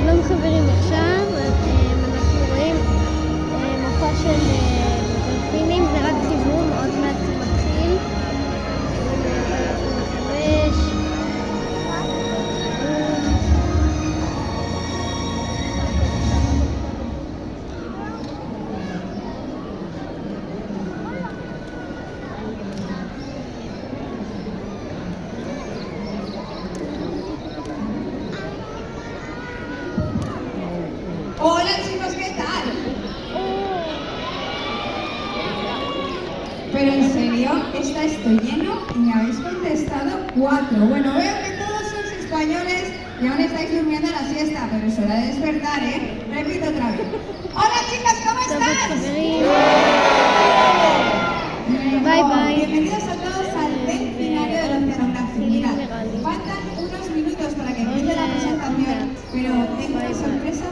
שלום חברים, עכשיו אנחנו רואים מופע של דולפינים, זה רק חימום, עוד מעט זה מתחיל. Hola chicos, ¿qué tal? Pero en serio, ¿está esto lleno? Y me habéis contestado 4. Bueno, veo que todos sois españoles y aún estáis durmiendo la siesta, pero es hora de despertar, ¿eh? Repito otra vez. Hola chicas, ¿cómo estáis? Bye bye. Bienvenidos a todos al delfinario del Oceanography. Mirad, faltan unos minutos para que empiece la presentación, pero tengo una sorpresa.